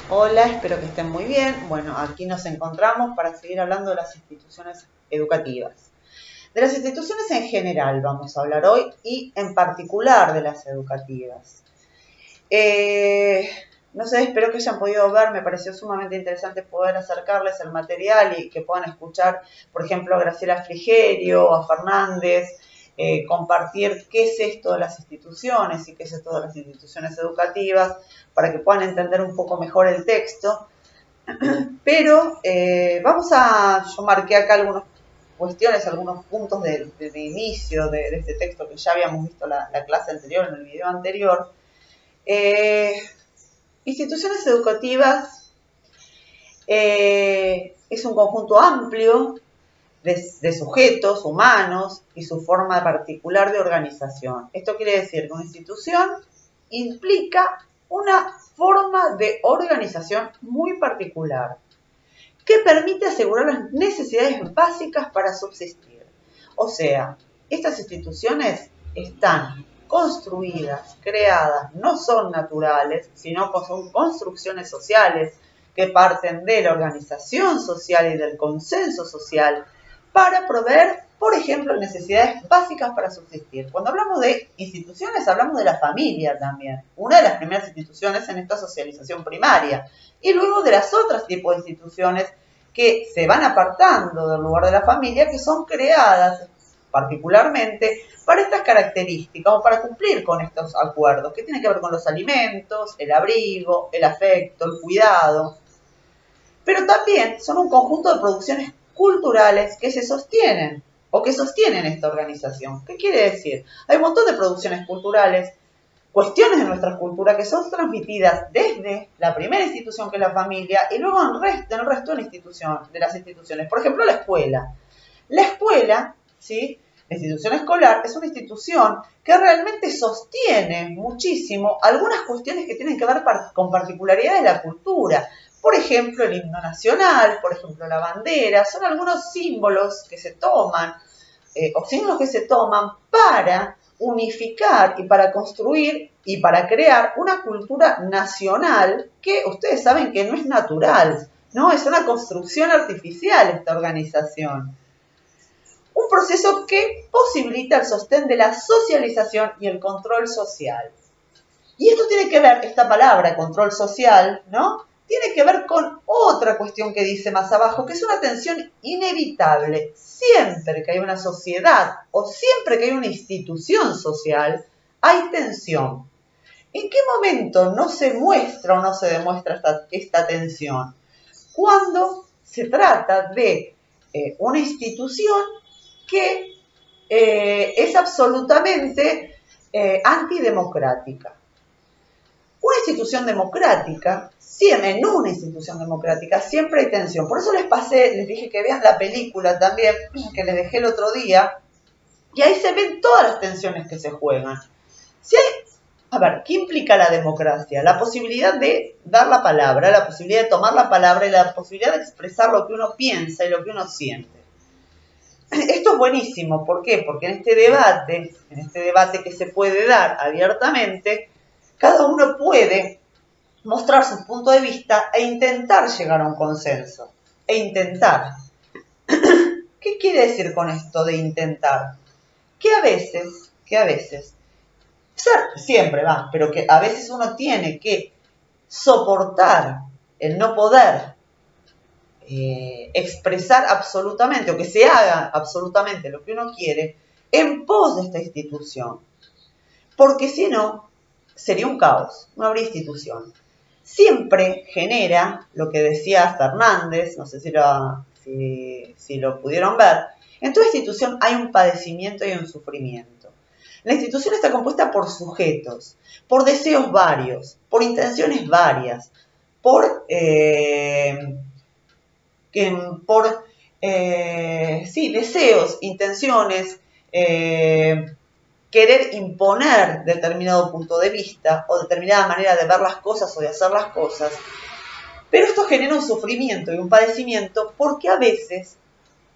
Hola, espero que estén muy bien. Bueno, aquí nos encontramos para seguir hablando de las instituciones educativas. De las instituciones en general vamos a hablar hoy y en particular de las educativas. Eh, no sé, espero que hayan podido ver, me pareció sumamente interesante poder acercarles el material y que puedan escuchar, por ejemplo, a Graciela Frigerio, a Fernández, compartir qué es esto de las instituciones y qué es esto de las instituciones educativas, para que puedan entender un poco mejor el texto. Pero yo marqué acá algunas cuestiones, algunos puntos de inicio de este texto que ya habíamos visto la clase anterior, en el video anterior. Eh, Instituciones educativas es un conjunto amplio de sujetos humanos y su forma particular de organización. Esto quiere decir que una institución implica una forma de organización muy particular que permite asegurar las necesidades básicas para subsistir. O sea, estas instituciones están construidas, creadas, no son naturales, sino que son construcciones sociales que parten de la organización social y del consenso social para proveer, por ejemplo, necesidades básicas para subsistir. Cuando hablamos de instituciones, hablamos de la familia también, una de las primeras instituciones en esta socialización primaria, y luego de las otras tipos de instituciones que se van apartando del lugar de la familia, que son creadas particularmente para estas características o para cumplir con estos acuerdos, que tienen que ver con los alimentos, el abrigo, el afecto, el cuidado, pero también son un conjunto de producciones culturales que se sostienen o que sostienen esta organización. ¿Qué quiere decir? Hay un montón de producciones culturales, cuestiones de nuestra cultura que son transmitidas desde la primera institución que es la familia y luego en el resto de las instituciones. Por ejemplo, la escuela. La escuela, ¿sí? La institución escolar es una institución que realmente sostiene muchísimo algunas cuestiones que tienen que ver con particularidades de la cultura. Por ejemplo, el himno nacional, por ejemplo, la bandera, son algunos símbolos que se toman o símbolos que se toman para unificar y para construir y para crear una cultura nacional que ustedes saben que no es natural, ¿no? Es una construcción artificial esta organización. Un proceso que posibilita el sostén de la socialización y el control social. Y esto tiene que ver, esta palabra, control social, ¿no? Tiene que ver con otra cuestión que dice más abajo, que es una tensión inevitable. Siempre que hay una sociedad o siempre que hay una institución social, hay tensión. ¿En qué momento no se muestra o no se demuestra esta tensión? Cuando se trata de una institución que es absolutamente antidemocrática. Una institución democrática, en una institución democrática siempre hay tensión. Por eso les dije que vean la película también, que les dejé el otro día, y ahí se ven todas las tensiones que se juegan. A ver, ¿qué implica la democracia? La posibilidad de dar la palabra, la posibilidad de tomar la palabra y la posibilidad de expresar lo que uno piensa y lo que uno siente. Esto es buenísimo, ¿por qué? Porque en este debate que se puede dar abiertamente, cada uno puede mostrar su punto de vista e intentar llegar a un consenso. E intentar. ¿Qué quiere decir con esto de intentar? Que a veces, siempre va, pero que a veces uno tiene que soportar el no poder expresar absolutamente o que se haga absolutamente lo que uno quiere en pos de esta institución. Porque si no, sería un caos, no habría institución. Siempre genera lo que decía Fernández, no sé si lo pudieron ver, en toda institución hay un padecimiento y un sufrimiento. La institución está compuesta por sujetos, por deseos varios, por intenciones varias, por deseos, intenciones, querer imponer determinado punto de vista o determinada manera de ver las cosas o de hacer las cosas. Pero esto genera un sufrimiento y un padecimiento porque a veces,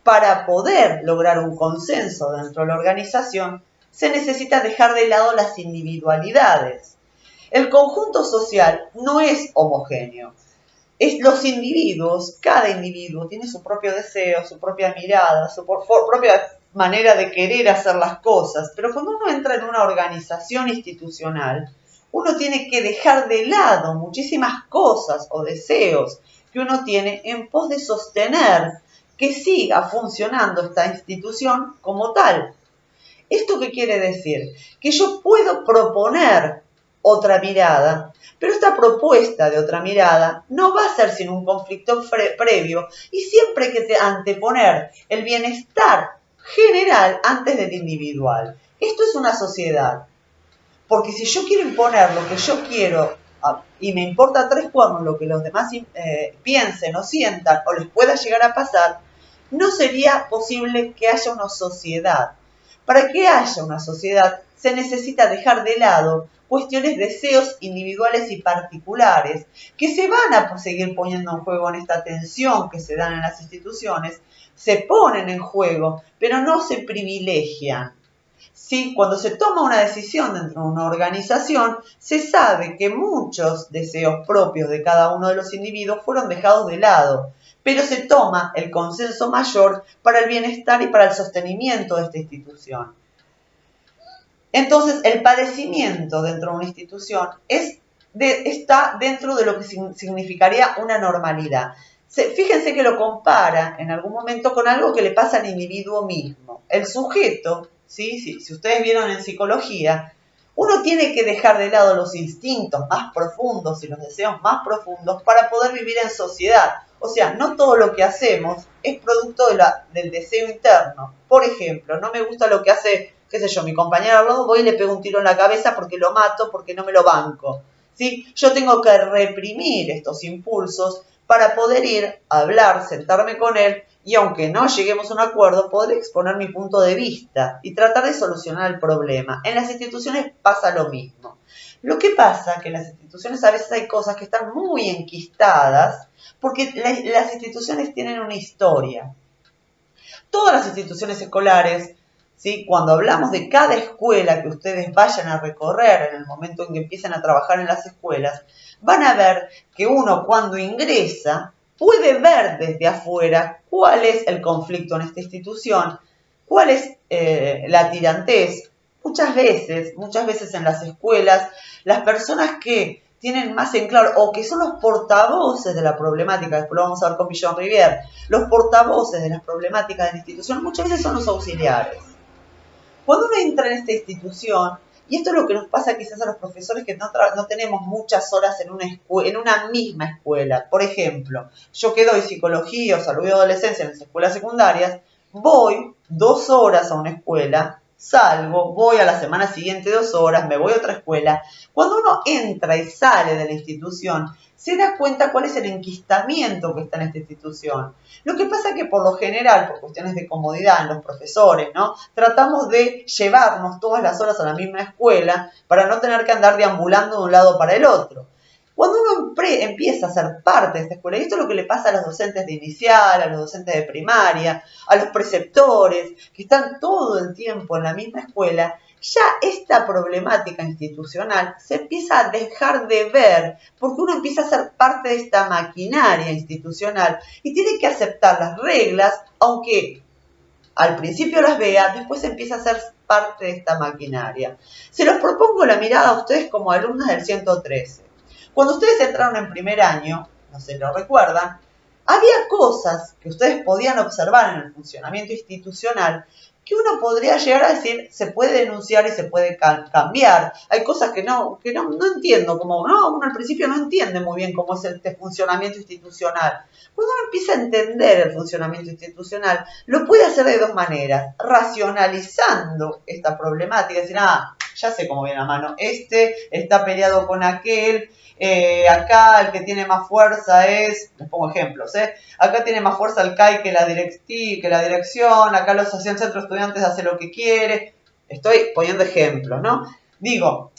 para poder lograr un consenso dentro de la organización, se necesita dejar de lado las individualidades. El conjunto social no es homogéneo. Los individuos, cada individuo tiene su propio deseo, su propia mirada, su propia manera de querer hacer las cosas, pero cuando uno entra en una organización institucional, uno tiene que dejar de lado muchísimas cosas o deseos que uno tiene en pos de sostener que siga funcionando esta institución como tal. ¿Esto qué quiere decir? Que yo puedo proponer otra mirada, pero esta propuesta de otra mirada no va a ser sin un conflicto previo y siempre hay que anteponer el bienestar general antes del individual. Esto es una sociedad, porque si yo quiero imponer lo que yo quiero y me importa tres cuernos lo que los demás piensen o sientan o les pueda llegar a pasar, no sería posible que haya una sociedad. Para que haya una sociedad se necesita dejar de lado cuestiones, deseos individuales y particulares que se van a seguir poniendo en juego en esta tensión que se dan en las instituciones, se ponen en juego, pero no se privilegian. ¿Sí? Cuando se toma una decisión dentro de una organización, se sabe que muchos deseos propios de cada uno de los individuos fueron dejados de lado, pero se toma el consenso mayor para el bienestar y para el sostenimiento de esta institución. Entonces, el padecimiento dentro de una institución está dentro de lo que significaría una normalidad. Fíjense que lo compara en algún momento con algo que le pasa al individuo mismo. El sujeto, ¿sí? Si ustedes vieron en psicología, uno tiene que dejar de lado los instintos más profundos y los deseos más profundos para poder vivir en sociedad. O sea, no todo lo que hacemos es producto del deseo interno. Por ejemplo, no me gusta lo que hace, qué sé yo, mi compañero al lado, voy y le pego un tiro en la cabeza porque lo mato, porque no me lo banco. ¿Sí? Yo tengo que reprimir estos impulsos para poder ir a hablar, sentarme con él y aunque no lleguemos a un acuerdo, poder exponer mi punto de vista y tratar de solucionar el problema. En las instituciones pasa lo mismo. Lo que pasa es que en las instituciones a veces hay cosas que están muy enquistadas porque las instituciones tienen una historia. Todas las instituciones escolares, ¿sí? Cuando hablamos de cada escuela que ustedes vayan a recorrer en el momento en que empiecen a trabajar en las escuelas, van a ver que uno cuando ingresa puede ver desde afuera cuál es el conflicto en esta institución, cuál es la tirantez. Muchas veces en las escuelas, las personas que tienen más en claro, o que son los portavoces de la problemática, después lo vamos a ver con Millón Rivier, los portavoces de las problemáticas de la institución, muchas veces son los auxiliares. Cuando uno entra en esta institución, y esto es lo que nos pasa quizás a los profesores que no tenemos muchas horas en una misma escuela. Por ejemplo, yo que doy psicología o salud y adolescencia en las escuelas secundarias, voy 2 horas a una escuela, salgo, voy a la semana siguiente 2 horas, me voy a otra escuela. Cuando uno entra y sale de la institución, se da cuenta cuál es el enquistamiento que está en esta institución. Lo que pasa es que por lo general, por cuestiones de comodidad en los profesores, ¿no? Tratamos de llevarnos todas las horas a la misma escuela para no tener que andar deambulando de un lado para el otro. Cuando uno empieza a ser parte de esta escuela, y esto es lo que le pasa a los docentes de inicial, a los docentes de primaria, a los preceptores, que están todo el tiempo en la misma escuela, ya esta problemática institucional se empieza a dejar de ver porque uno empieza a ser parte de esta maquinaria institucional y tiene que aceptar las reglas, aunque al principio las vea, después empieza a ser parte de esta maquinaria. Se los propongo la mirada a ustedes como alumnas del 113. Cuando ustedes entraron en primer año, no se lo recuerdan, había cosas que ustedes podían observar en el funcionamiento institucional que uno podría llegar a decir se puede denunciar y se puede cambiar. Hay cosas que no entiendo, como uno al principio no entiende muy bien cómo es este funcionamiento institucional. Cuando uno empieza a entender el funcionamiento institucional, lo puede hacer de 2 maneras, racionalizando esta problemática, decir, ya sé cómo viene la mano, este está peleado con aquel, acá el que tiene más fuerza es, les pongo ejemplos, acá tiene más fuerza el CAI que la dirección, acá el centro de estudiantes hace lo que quiere, estoy poniendo ejemplos, ¿no? Digo,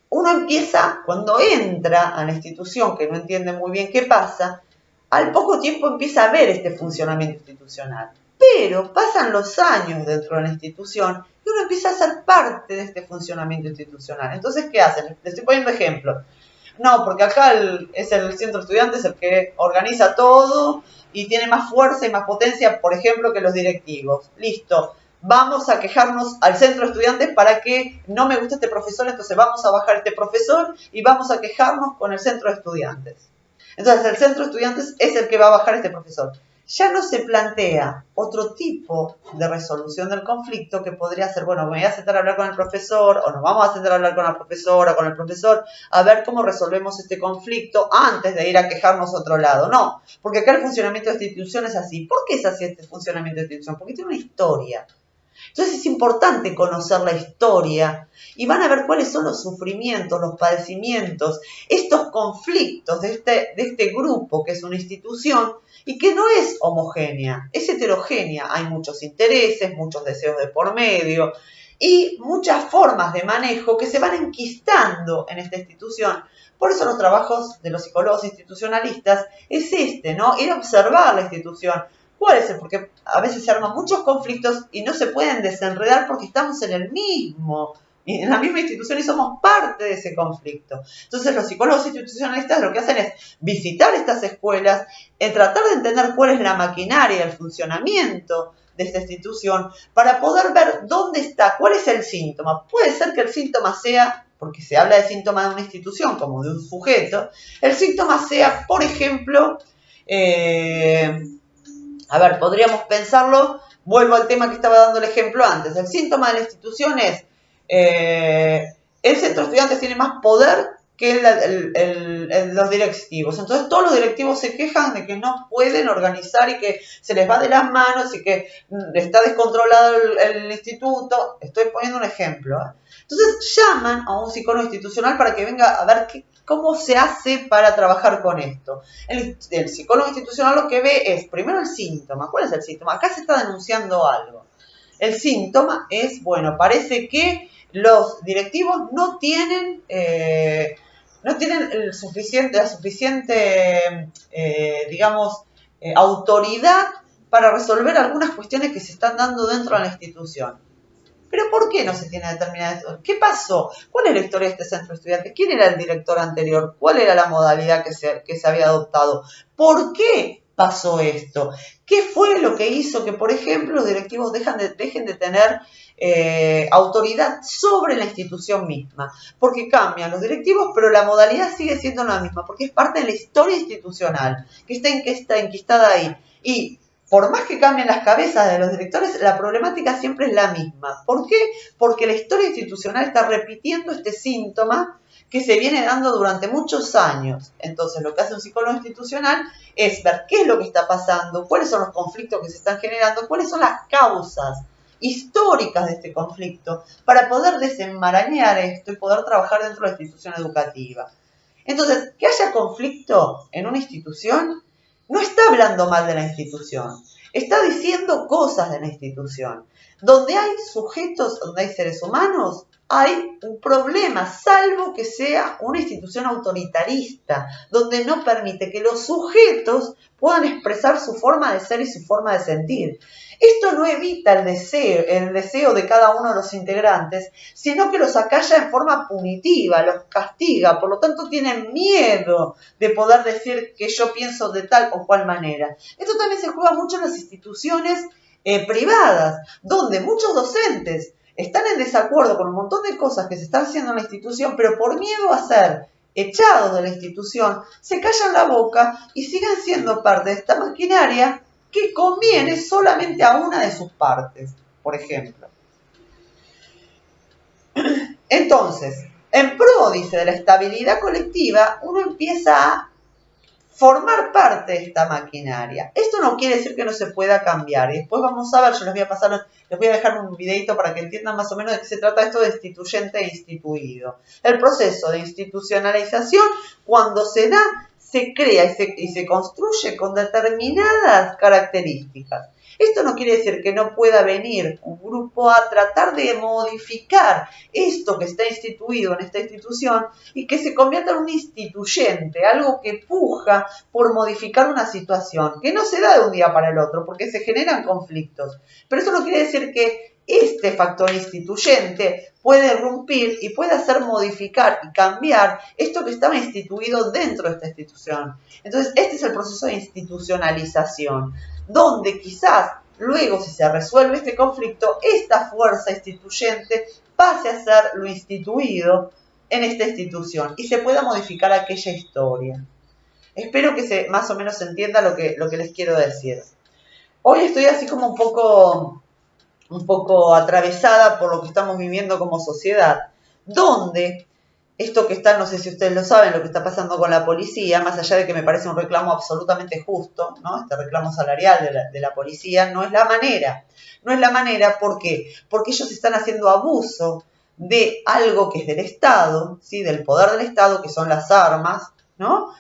uno empieza, cuando entra a la institución que no entiende muy bien qué pasa, al poco tiempo empieza a ver este funcionamiento institucional. Pero pasan los años dentro de la institución y uno empieza a ser parte de este funcionamiento institucional. Entonces, ¿qué hacen? Les estoy poniendo ejemplos. No, porque acá es el centro de estudiantes el que organiza todo y tiene más fuerza y más potencia, por ejemplo, que los directivos. Listo, vamos a quejarnos al centro de estudiantes para que no me guste este profesor, entonces vamos a bajar este profesor y vamos a quejarnos con el centro de estudiantes. Entonces el centro de estudiantes es el que va a bajar este profesor. Ya no se plantea otro tipo de resolución del conflicto que podría ser, bueno, me voy a sentar a hablar con el profesor o nos vamos a sentar a hablar con la profesora o con el profesor a ver cómo resolvemos este conflicto antes de ir a quejarnos a otro lado. No, porque acá el funcionamiento de esta institución es así. ¿Por qué es así este funcionamiento de esta institución? Porque tiene una historia. Entonces es importante conocer la historia y van a ver cuáles son los sufrimientos, los padecimientos, estos conflictos de este grupo que es una institución y que no es homogénea, es heterogénea. Hay muchos intereses, muchos deseos de por medio y muchas formas de manejo que se van enquistando en esta institución. Por eso los trabajos de los psicólogos institucionalistas es ¿no? Ir a observar la institución. ¿Cuál es? Porque a veces se arman muchos conflictos y no se pueden desenredar porque estamos en en la misma institución y somos parte de ese conflicto. Entonces los psicólogos institucionalistas lo que hacen es visitar estas escuelas, tratar de entender cuál es la maquinaria, el funcionamiento de esta institución, para poder ver dónde está, cuál es el síntoma. Puede ser que el síntoma sea, porque se habla de síntoma de una institución como de un sujeto, el síntoma sea, por ejemplo, podríamos pensarlo, vuelvo al tema que estaba dando el ejemplo antes. El síntoma de la institución es, el centro de estudiantes tiene más poder que los directivos. Entonces todos los directivos se quejan de que no pueden organizar y que se les va de las manos y que está descontrolado el instituto. Estoy poniendo un ejemplo. Entonces llaman a un psicólogo institucional para que venga a ver cómo se hace para trabajar con esto. El psicólogo institucional lo que ve es, primero, el síntoma. ¿Cuál es el síntoma? Acá se está denunciando algo. El síntoma es, bueno, parece que los directivos no tienen la suficiente autoridad para resolver algunas cuestiones que se están dando dentro de la institución. ¿Pero por qué no se tiene determinada esto? ¿Qué pasó? ¿Cuál es la historia de este centro de estudiantes? ¿Quién era el director anterior? ¿Cuál era la modalidad que se había adoptado? ¿Por qué pasó esto? ¿Qué fue lo que hizo que, por ejemplo, los directivos dejen de tener autoridad sobre la institución misma? Porque cambian los directivos, pero la modalidad sigue siendo la misma, porque es parte de la historia institucional, que está enquistada ahí. Y por más que cambien las cabezas de los directores, la problemática siempre es la misma. ¿Por qué? Porque la historia institucional está repitiendo este síntoma que se viene dando durante muchos años. Entonces, lo que hace un psicólogo institucional es ver qué es lo que está pasando, cuáles son los conflictos que se están generando, cuáles son las causas históricas de este conflicto, para poder desenmarañar esto y poder trabajar dentro de la institución educativa. Entonces, que haya conflicto en una institución no está hablando mal de la institución, está diciendo cosas de la institución. Donde hay sujetos, donde hay seres humanos, hay un problema, salvo que sea una institución autoritarista, donde no permite que los sujetos puedan expresar su forma de ser y su forma de sentir. Esto no evita el deseo de cada uno de los integrantes, sino que los acalla en forma punitiva, los castiga, por lo tanto tienen miedo de poder decir que yo pienso de tal o cual manera. Esto también se juega mucho en las instituciones privadas, donde muchos docentes están en desacuerdo con un montón de cosas que se están haciendo en la institución, pero por miedo a ser echados de la institución, se callan la boca y siguen siendo parte de esta maquinaria que conviene solamente a una de sus partes, por ejemplo. Entonces, en pro, dice, de la estabilidad colectiva, uno empieza a formar parte de esta maquinaria. Esto no quiere decir que no se pueda cambiar. Y después vamos a ver, yo les voy a dejar un videito para que entiendan más o menos de qué se trata esto de instituyente e instituido. El proceso de institucionalización, cuando se da, se crea y se construye con determinadas características. Esto no quiere decir que no pueda venir un grupo a tratar de modificar esto que está instituido en esta institución y que se convierta en un instituyente, algo que puja por modificar una situación, que no se da de un día para el otro, porque se generan conflictos. Pero eso no quiere decir que este factor instituyente puede irrumpir y puede hacer modificar y cambiar esto que estaba instituido dentro de esta institución. Entonces, este es el proceso de institucionalización, donde quizás luego, si se resuelve este conflicto, esta fuerza instituyente pase a ser lo instituido en esta institución y se pueda modificar aquella historia. Espero que más o menos se entienda lo que les quiero decir. Hoy estoy así como un poco atravesada por lo que estamos viviendo como sociedad, donde esto que está, no sé si ustedes lo saben, lo que está pasando con la policía, más allá de que me parece un reclamo absolutamente justo, ¿no? Este reclamo salarial de la policía, no es la manera. No es la manera, ¿por qué? Porque ellos están haciendo abuso de algo que es del Estado, ¿sí? Del poder del Estado, que son las armas, ¿no?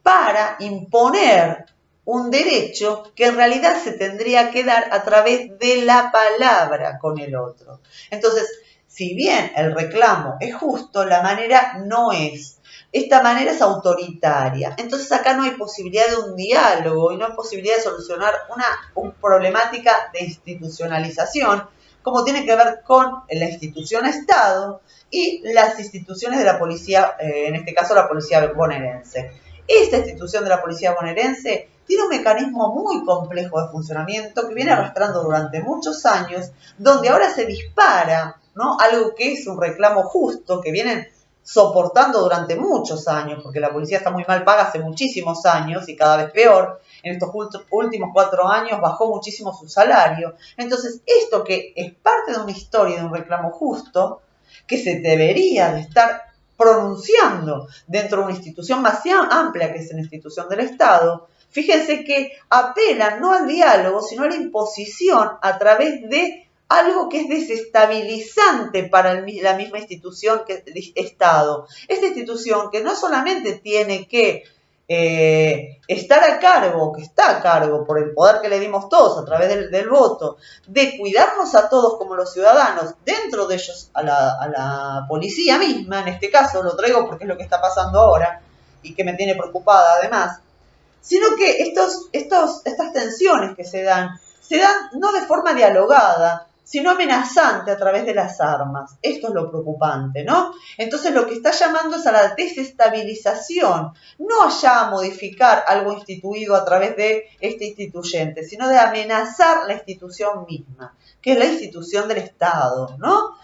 Para imponer un derecho que en realidad se tendría que dar a través de la palabra con el otro. Entonces, si bien el reclamo es justo, la manera no es. Esta manera es autoritaria. Entonces acá no hay posibilidad de un diálogo y no hay posibilidad de solucionar una problemática de institucionalización, como tiene que ver con la institución Estado y las instituciones de la policía, en este caso la policía bonaerense. Esta institución de la policía bonaerense tiene un mecanismo muy complejo de funcionamiento que viene arrastrando durante muchos años, donde ahora se dispara, ¿no? Algo que es un reclamo justo, que vienen soportando durante muchos años, porque la policía está muy mal paga hace muchísimos años y cada vez peor. En estos últimos 4 años bajó muchísimo su salario. Entonces, esto que es parte de una historia, de un reclamo justo, que se debería de estar pronunciando dentro de una institución más amplia que es la institución del Estado, fíjense que apelan no al diálogo, sino a la imposición a través de algo que es desestabilizante para la misma institución que el Estado. Esta institución que no solamente tiene que estar a cargo, que está a cargo por el poder que le dimos todos a través del voto, de cuidarnos a todos como los ciudadanos, dentro de ellos a la policía misma, en este caso lo traigo porque es lo que está pasando ahora y que me tiene preocupada además, sino que estas tensiones que se dan no de forma dialogada, sino amenazante a través de las armas. Esto es lo preocupante, ¿no? Entonces lo que está llamando es a la desestabilización, no allá a modificar algo instituido a través de este instituyente, sino de amenazar la institución misma, que es la institución del Estado, ¿no?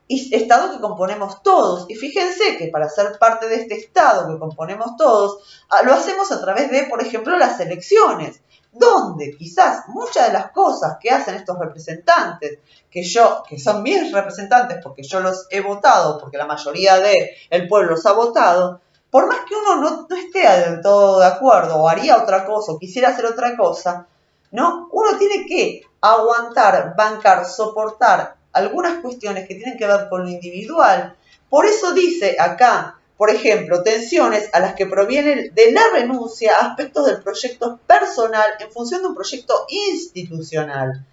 Y Estado que componemos todos. Y fíjense que para ser parte de este Estado que componemos todos, lo hacemos a través de, por ejemplo, las elecciones, donde quizás muchas de las cosas que hacen estos representantes, que son mis representantes porque yo los he votado, porque la mayoría del pueblo los ha votado, por más que uno no esté del todo de acuerdo, o haría otra cosa, o quisiera hacer otra cosa, ¿no? Uno tiene que aguantar, bancar, soportar algunas cuestiones que tienen que ver con lo individual. Por eso dice acá, por ejemplo, tensiones a las que provienen de la renuncia a aspectos del proyecto personal en función de un proyecto institucional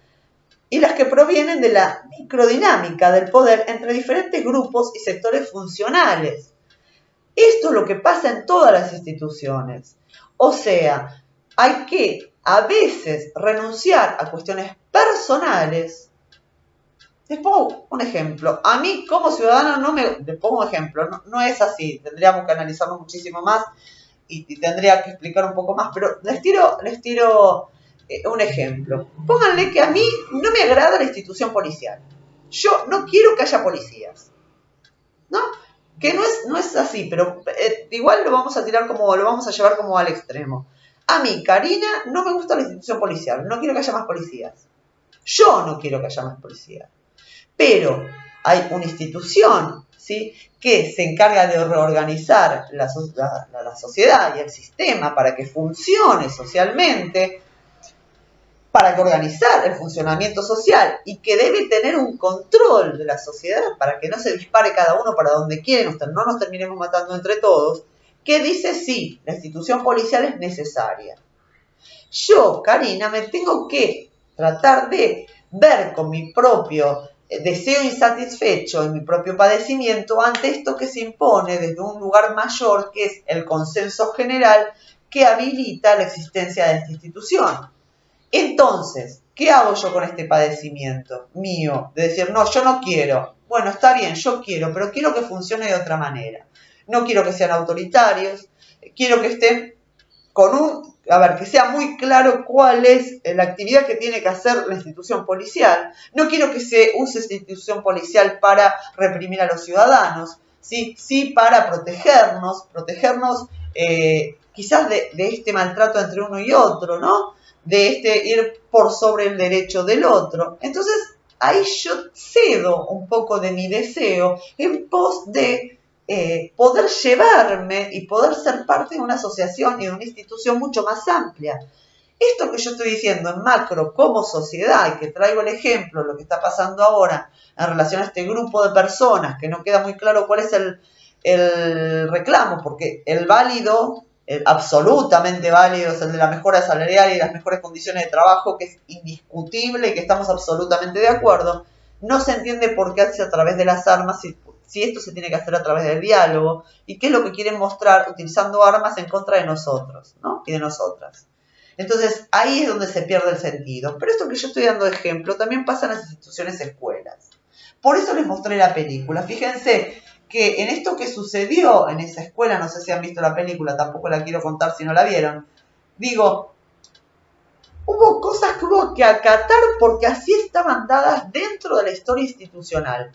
y las que provienen de la microdinámica del poder entre diferentes grupos y sectores funcionales. Esto es lo que pasa en todas las instituciones. O sea, hay que a veces renunciar a cuestiones personales. Les pongo un ejemplo. A mí como ciudadano les pongo un ejemplo, no es así, tendríamos que analizarlo muchísimo más y tendría que explicar un poco más, pero les tiro un ejemplo. Pónganle que a mí no me agrada la institución policial. Yo no quiero que haya policías, ¿no? Que no es así, pero igual lo vamos a llevar como al extremo. A mí, Karina, no me gusta la institución policial, no quiero que haya más policías. Yo no quiero que haya más policías. Pero hay una institución, ¿sí?, que se encarga de reorganizar la sociedad y el sistema para que funcione socialmente, para que organizar el funcionamiento social y que debe tener un control de la sociedad para que no se dispare cada uno para donde quiere, no nos terminemos matando entre todos, que dice sí, la institución policial es necesaria. Yo, Karina, me tengo que tratar de ver con mi propio deseo insatisfecho y mi propio padecimiento ante esto que se impone desde un lugar mayor, que es el consenso general que habilita la existencia de esta institución. Entonces, ¿Qué hago yo con este padecimiento mío? De decir, no, yo no quiero. Bueno, está bien, yo quiero, pero quiero que funcione de otra manera. No quiero que sean autoritarios, quiero que estén que sea muy claro cuál es la actividad que tiene que hacer la institución policial. No quiero que se use esta institución policial para reprimir a los ciudadanos, sí para protegernos quizás de este maltrato entre uno y otro, ¿no? De ir por sobre el derecho del otro. Entonces, ahí yo cedo un poco de mi deseo en pos de poder llevarme y poder ser parte de una asociación y de una institución mucho más amplia. Esto que yo estoy diciendo en macro como sociedad, y que traigo el ejemplo, lo que está pasando ahora en relación a este grupo de personas, que no queda muy claro cuál es el reclamo, porque el válido, el absolutamente válido, es el de la mejora salarial y las mejores condiciones de trabajo, que es indiscutible y que estamos absolutamente de acuerdo. No se entiende por qué hace a través de las armas si esto se tiene que hacer a través del diálogo, y qué es lo que quieren mostrar utilizando armas en contra de nosotros, ¿no? Y de nosotras. Entonces, ahí es donde se pierde el sentido. Pero esto que yo estoy dando de ejemplo también pasa en las instituciones escuelas. Por eso les mostré la película. Fíjense que en esto que sucedió en esa escuela, no sé si han visto la película, tampoco la quiero contar si no la vieron, digo, hubo cosas que hubo que acatar porque así estaban dadas dentro de la historia institucional,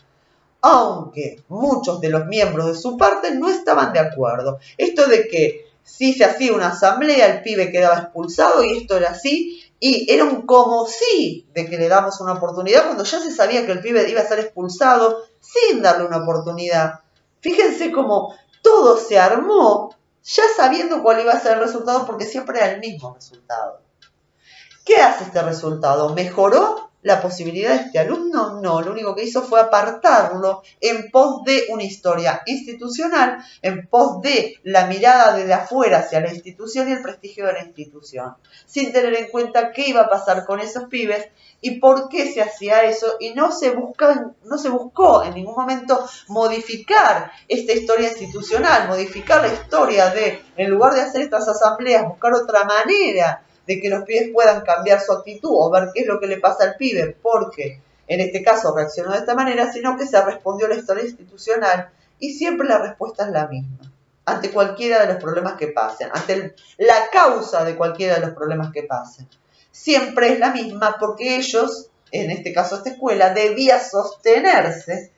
aunque muchos de los miembros de su parte no estaban de acuerdo. Esto de que si se hacía una asamblea, el pibe quedaba expulsado, y esto era así, y era un como sí de que le damos una oportunidad cuando ya se sabía que el pibe iba a ser expulsado sin darle una oportunidad. Fíjense cómo todo se armó ya sabiendo cuál iba a ser el resultado, porque siempre era el mismo resultado. ¿Qué hace este resultado? ¿Mejoró la posibilidad de este alumno? No, lo único que hizo fue apartarlo en pos de una historia institucional, en pos de la mirada desde afuera hacia la institución y el prestigio de la institución, sin tener en cuenta qué iba a pasar con esos pibes y por qué se hacía eso, y no se buscó en ningún momento modificar esta historia institucional, modificar la historia en lugar de hacer estas asambleas, buscar otra manera de que los pibes puedan cambiar su actitud o ver qué es lo que le pasa al pibe, porque en este caso reaccionó de esta manera, sino que se respondió a la historia institucional, y siempre la respuesta es la misma, ante cualquiera de los problemas que pasen, ante la causa de cualquiera de los problemas que pasen. Siempre es la misma, porque ellos, en este caso esta escuela, debía sostenerse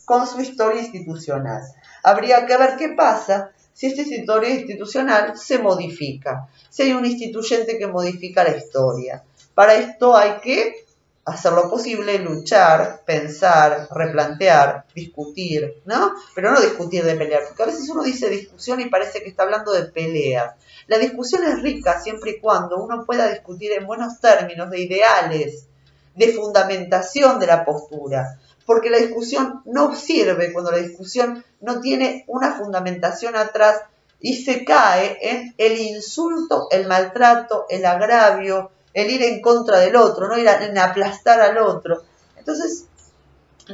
con su historia institucional. Habría que ver qué pasa si esta historia institucional se modifica, si hay un instituyente que modifica la historia. Para esto hay que hacer lo posible, luchar, pensar, replantear, discutir, ¿no? Pero no discutir de pelear, porque a veces uno dice discusión y parece que está hablando de peleas. La discusión es rica siempre y cuando uno pueda discutir en buenos términos de ideales, de fundamentación de la postura, porque la discusión no sirve cuando la discusión no tiene una fundamentación atrás y se cae en el insulto, el maltrato, el agravio, el ir en contra del otro, no ir en aplastar al otro. Entonces,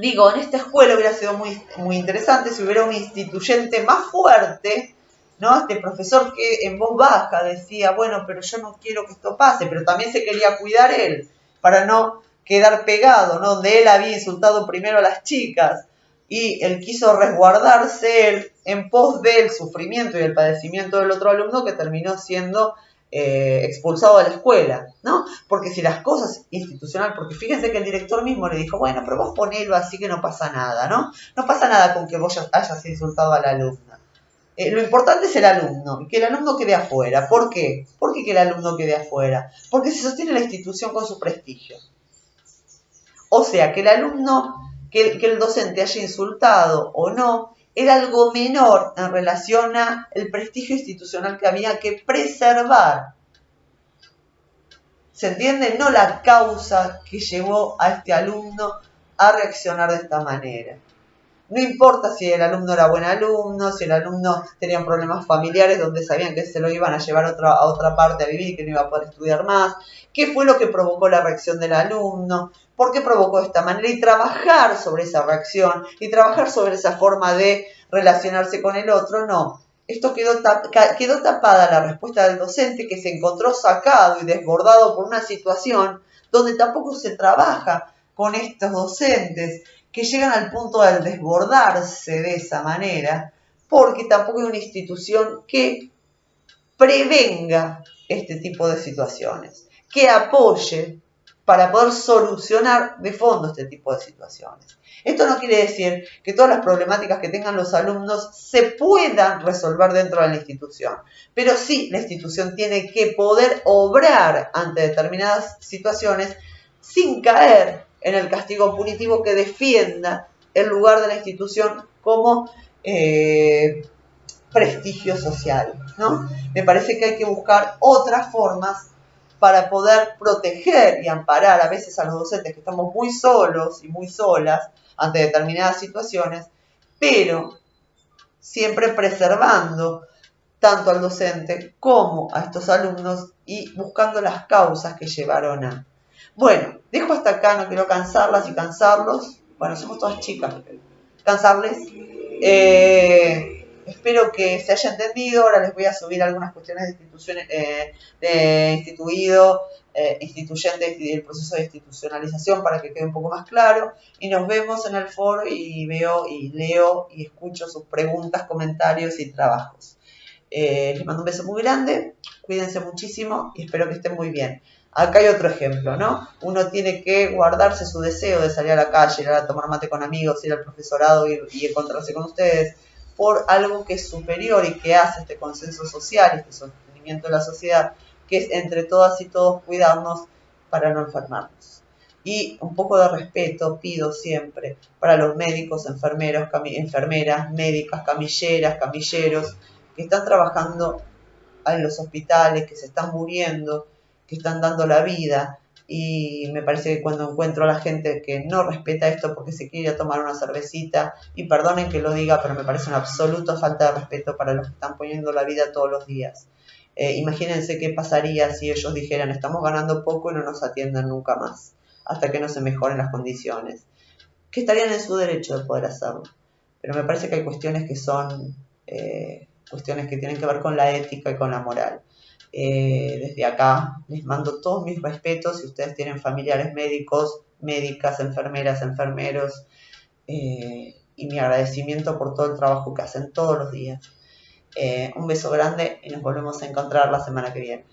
digo, en esta escuela hubiera sido muy, muy interesante si hubiera un instituyente más fuerte, ¿no? Este profesor que en voz baja decía, bueno, pero yo no quiero que esto pase, pero también se quería cuidar él, para no quedar pegado, ¿no? Donde él había insultado primero a las chicas y él quiso resguardarse él en pos del sufrimiento y el padecimiento del otro alumno, que terminó siendo expulsado de la escuela, ¿no? Porque si las cosas institucional, porque fíjense que el director mismo le dijo, bueno, pero vos ponelo así que no pasa nada, ¿no? No pasa nada con que vos hayas insultado a la alumna. Lo importante es el alumno, y que el alumno quede afuera. ¿Por qué? ¿Por qué que el alumno quede afuera? Porque se sostiene la institución con su prestigio. O sea, que el alumno, que el docente haya insultado o no, era algo menor en relación a el prestigio institucional que había que preservar. ¿Se entiende? No la causa que llevó a este alumno a reaccionar de esta manera. No importa si el alumno era buen alumno, si el alumno tenía problemas familiares donde sabían que se lo iban a llevar a otra parte a vivir y que no iba a poder estudiar más. ¿Qué fue lo que provocó la reacción del alumno? ¿Por qué provocó de esta manera? Y trabajar sobre esa reacción y trabajar sobre esa forma de relacionarse con el otro. No, esto quedó tapada la respuesta del docente, que se encontró sacado y desbordado por una situación donde tampoco se trabaja con estos docentes que llegan al punto de desbordarse de esa manera, porque tampoco hay una institución que prevenga este tipo de situaciones, que apoye para poder solucionar de fondo este tipo de situaciones. Esto no quiere decir que todas las problemáticas que tengan los alumnos se puedan resolver dentro de la institución, pero sí la institución tiene que poder obrar ante determinadas situaciones sin caer en el castigo punitivo que defienda el lugar de la institución como prestigio social, ¿no? Me parece que hay que buscar otras formas para poder proteger y amparar a veces a los docentes que estamos muy solos y muy solas ante determinadas situaciones, pero siempre preservando tanto al docente como a estos alumnos y buscando las causas que llevaron a. Bueno, dejo hasta acá, no quiero cansarlas y cansarlos. Bueno, somos todas chicas, cansarles. Espero que se haya entendido. Ahora les voy a subir algunas cuestiones de instituciones, de instituido, instituyente y el proceso de institucionalización para que quede un poco más claro. Y nos vemos en el foro y veo y leo y escucho sus preguntas, comentarios y trabajos. Les mando un beso muy grande, cuídense muchísimo y espero que estén muy bien. Acá hay otro ejemplo, ¿no? Uno tiene que guardarse su deseo de salir a la calle, ir a tomar mate con amigos, ir al profesorado y encontrarse con ustedes por algo que es superior y que hace este consenso social, este sostenimiento de la sociedad, que es entre todas y todos cuidarnos para no enfermarnos. Y un poco de respeto pido siempre para los médicos, enfermeros, enfermeras, médicas, camilleras, camilleros, que están trabajando en los hospitales, que se están muriendo, que están dando la vida. Y me parece que cuando encuentro a la gente que no respeta esto porque se quiere ir a tomar una cervecita, y perdonen que lo diga, pero me parece una absoluta falta de respeto para los que están poniendo la vida todos los días. Imagínense qué pasaría si ellos dijeran estamos ganando poco y no nos atiendan nunca más, hasta que no se mejoren las condiciones. Que estarían en su derecho de poder hacerlo. Pero me parece que hay cuestiones que son cuestiones que tienen que ver con la ética y con la moral. Desde acá les mando todos mis respetos si ustedes tienen familiares médicos, médicas, enfermeras, enfermeros, y mi agradecimiento por todo el trabajo que hacen todos los días. Un beso grande y nos volvemos a encontrar la semana que viene.